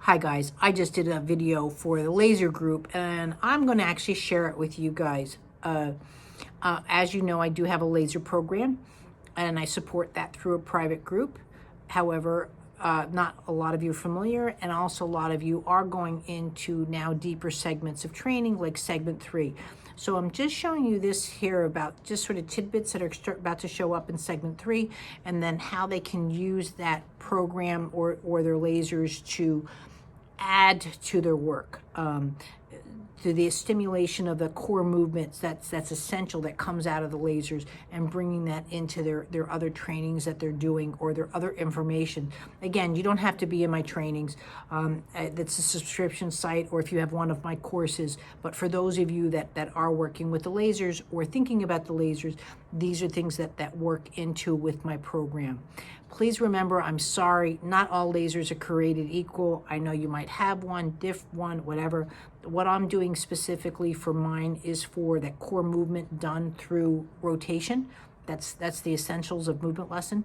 Hi guys, I just did a video for the laser group and I'm going to actually share it with you guys. As you know, I do have a laser program and I support that through a private group. However, not a lot of you are familiar, and also a lot of you are going into now deeper segments of training like segment 3. So I'm just showing you this here about just sort of tidbits that are about to show up in segment 3, and then how they can use that program or their lasers to add to their work, to the stimulation of the core movements that's essential, that comes out of the lasers, and bringing that into their other trainings that they're doing or their other information. Again, you don't have to be in my trainings. That's a subscription site, or if you have one of my courses. But for those of you that are working with the lasers or thinking about the lasers, these are things that work into with my program. Please remember, I'm sorry, not all lasers are created equal. I know you might have one, diff one, whatever. What I'm doing specifically for mine is for that core movement done through rotation. That's the essentials of movement lesson,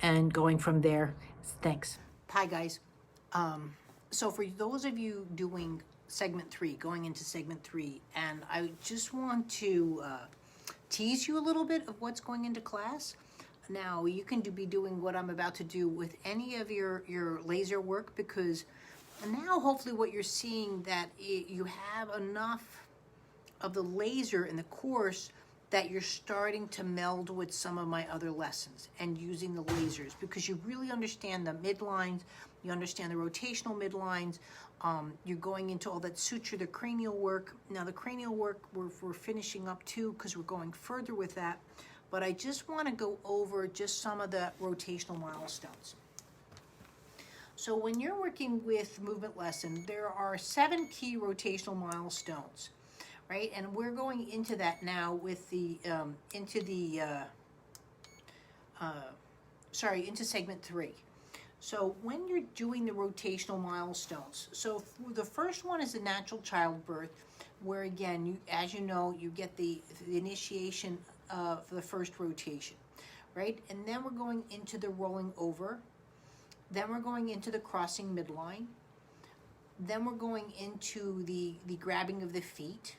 and going from there. Thanks. Hi guys. So for those of you doing segment 3, going into segment 3, and I just want to tease you a little bit of what's going into class. Now, you can be doing what I'm about to do with any of your laser work, because now hopefully what you're seeing, that you have enough of the laser in the course that you're starting to meld with some of my other lessons and using the lasers, because you really understand the midlines, you understand the rotational midlines, you're going into all that suture, the cranial work. Now the cranial work we're finishing up too, because we're going further with that. But I just want to go over just some of the rotational milestones. So when you're working with movement lesson, there are 7 key rotational milestones, right? And we're going into that now with the into segment 3. So when you're doing the rotational milestones, so the first one is the natural childbirth, where again, as you know, you get the initiation for the first rotation, right? And then we're going into the rolling over. Then we're going into the crossing midline. Then we're going into the grabbing of the feet,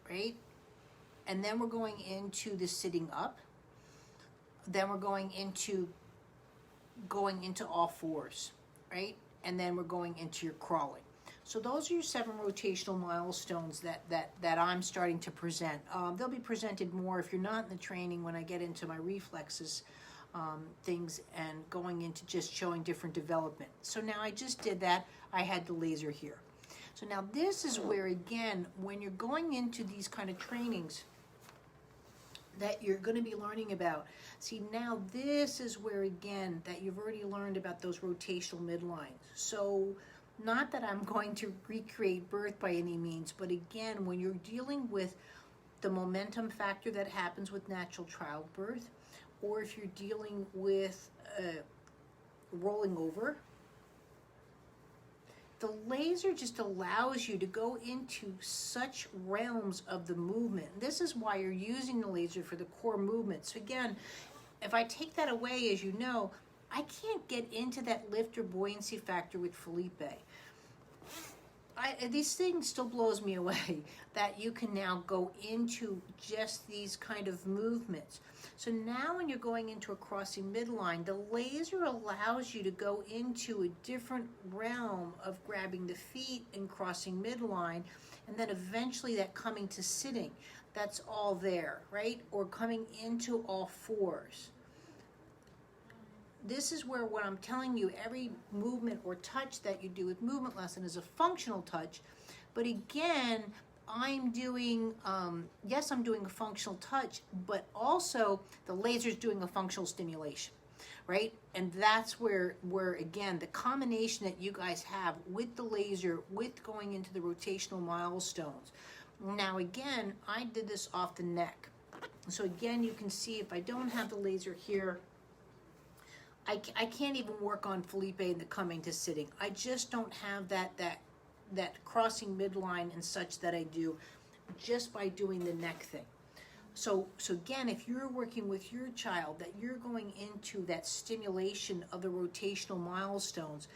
right? And then we're going into the sitting up. Then we're going into all fours, right? And then we're going into your crawling. So those are your 7 rotational milestones that I'm starting to present. They'll be presented more if you're not in the training when I get into my reflexes things and going into just showing different development. So now I just did that. I had the laser here. So now this is where, again, when you're going into these kind of trainings that you're going to be learning about. See, now this is where, again, that you've already learned about those rotational midlines. So not that I'm going to recreate birth by any means, but again, when you're dealing with the momentum factor that happens with natural childbirth, or if you're dealing with rolling over, the laser just allows you to go into such realms of the movement. This is why you're using the laser for the core movements. So again, if I take that away, as you know, I can't get into that lift or buoyancy factor with Felipe. These things still blows me away that you can now go into just these kind of movements. So now when you're going into a crossing midline, the laser allows you to go into a different realm of grabbing the feet and crossing midline, and then eventually that coming to sitting. That's all there, right? Or coming into all fours. This is where what I'm telling you, every movement or touch that you do with movement lesson is a functional touch. But again, I'm doing, yes, I'm doing a functional touch, but also the laser's doing a functional stimulation, right? And that's where again, the combination that you guys have with the laser, with going into the rotational milestones. Now again, I did this off the neck. So again, you can see if I don't have the laser here, I can't even work on Felipe in the coming to sitting. I just don't have that crossing midline and such that I do just by doing the neck thing. So again, if you're working with your child, that you're going into that stimulation of the rotational milestones,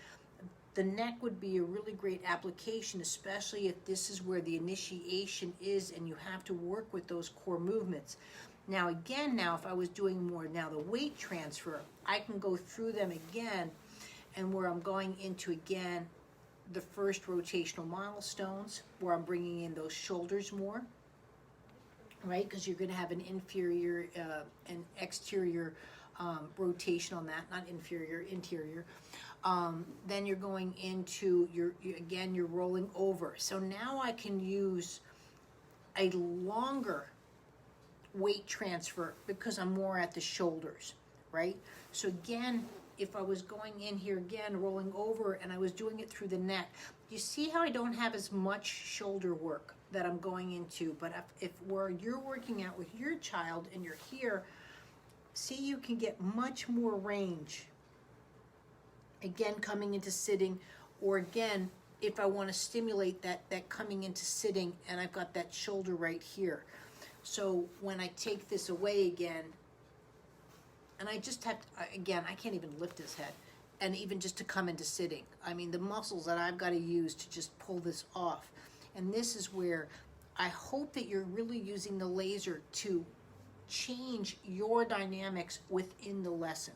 The neck would be a really great application, especially if this is where the initiation is and you have to work with those core movements. Now again, now if I was doing more now the weight transfer, I can go through them again, and where I'm going into again the first rotational milestones, where I'm bringing in those shoulders more, right? Because you're going to have an inferior and exterior rotation on that, not inferior, interior. Then you're going into again, you're rolling over. So now I can use a longer weight transfer because I'm more at the shoulders, right? So again, if I was going in here again, rolling over, and I was doing it through the neck, you see how I don't have as much shoulder work that I'm going into. But if where you're working out with your child and you're here, see, you can get much more range. Again, coming into sitting, or again, if I want to stimulate that coming into sitting, and I've got that shoulder right here. So when I take this away again, and I just have to, again, I can't even lift his head, and even just to come into sitting. I mean, the muscles that I've got to use to just pull this off. And this is where I hope that you're really using the laser to change your dynamics within the lesson,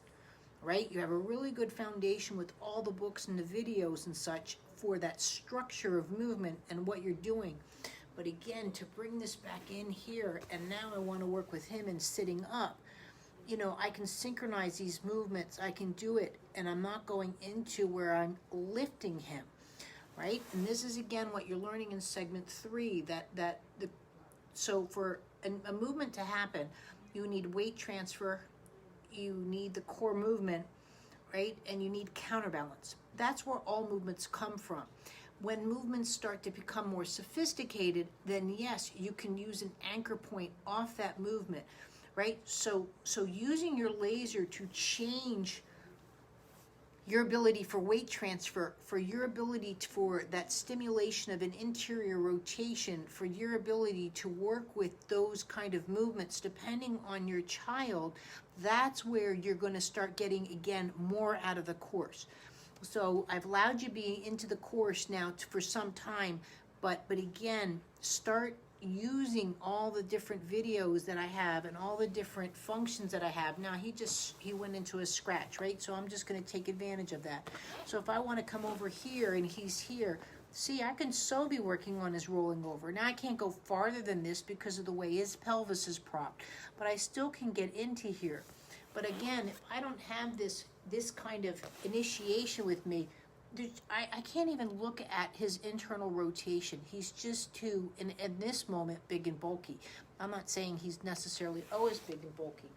right? You have a really good foundation with all the books and the videos and such for that structure of movement and what you're doing. But again, to bring this back in here, and now I want to work with him in sitting up, you know, I can synchronize these movements. I can do it, and I'm not going into where I'm lifting him, right? And this is, again, what you're learning in segment 3, so for a movement to happen, you need weight transfer, you need the core movement, right? And you need counterbalance. That's where all movements come from. When movements start to become more sophisticated, then yes, you can use an anchor point off that movement, right? So using your laser to change your ability for weight transfer, for your ability for that stimulation of an interior rotation, for your ability to work with those kind of movements, depending on your child, that's where you're going to start getting, again, more out of the course. So I've allowed you to be into the course now for some time, but again, start using all the different videos that I have and all the different functions that I have. Now he went into a scratch, right? So I'm just going to take advantage of that. So if I want to come over here and he's here, see, I can so be working on his rolling over. Now I can't go farther than this because of the way his pelvis is propped, but I still can get into here. But again, if I don't have this kind of initiation with me, I can't even look at his internal rotation. He's just too, in this moment, big and bulky. I'm not saying he's necessarily always big and bulky.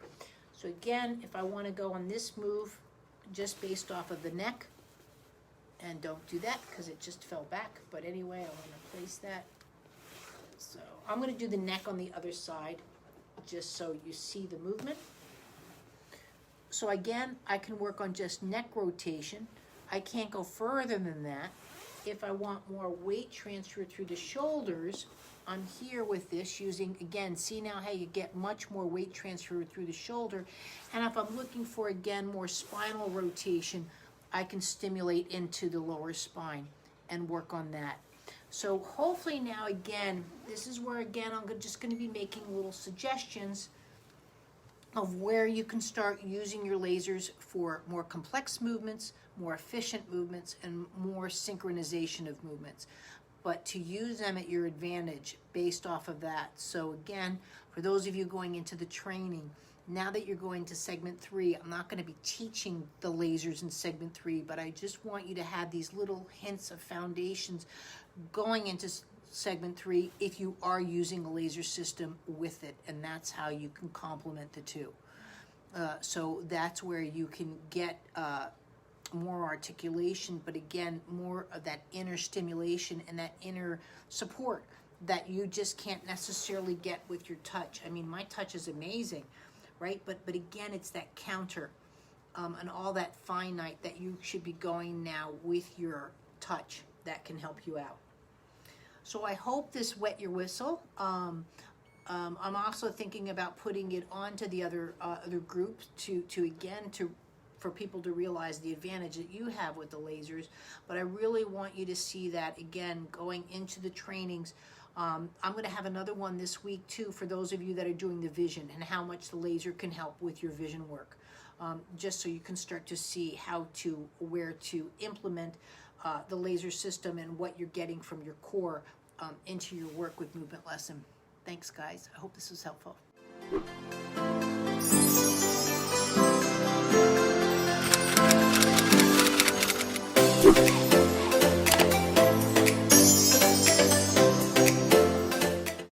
So again, if I want to go on this move just based off of the neck, and don't do that because it just fell back. But anyway, I want to place that. So I'm going to do the neck on the other side just so you see the movement. So again, I can work on just neck rotation. I can't go further than that. If I want more weight transfer through the shoulders, I'm here with this using, again, see now how you get much more weight transfer through the shoulder. And if I'm looking for, again, more spinal rotation, I can stimulate into the lower spine and work on that. So hopefully now, again, this is where, again, I'm just going to be making little suggestions of where you can start using your lasers for more complex movements, more efficient movements, and more synchronization of movements, but to use them at your advantage based off of that. So again, for those of you going into the training, now that you're going to segment 3, I'm not going to be teaching the lasers in segment 3, but I just want you to have these little hints of foundations going into segment 3 if you are using a laser system with it, and that's how you can complement the two. So that's where you can get more articulation, but again, more of that inner stimulation and that inner support that you just can't necessarily get with your touch. I mean, my touch is amazing, right? But again, it's that counter and all that finite that you should be going now with your touch that can help you out. So I hope this wet your whistle. I'm also thinking about putting it onto the other groups to for people to realize the advantage that you have with the lasers. But I really want you to see that, again, going into the trainings. I'm going to have another one this week too for those of you that are doing the vision and how much the laser can help with your vision work. Just so you can start to see where to implement the laser system and what you're getting from your core into your work with Movement Lesson. Thanks, guys. I hope this was helpful.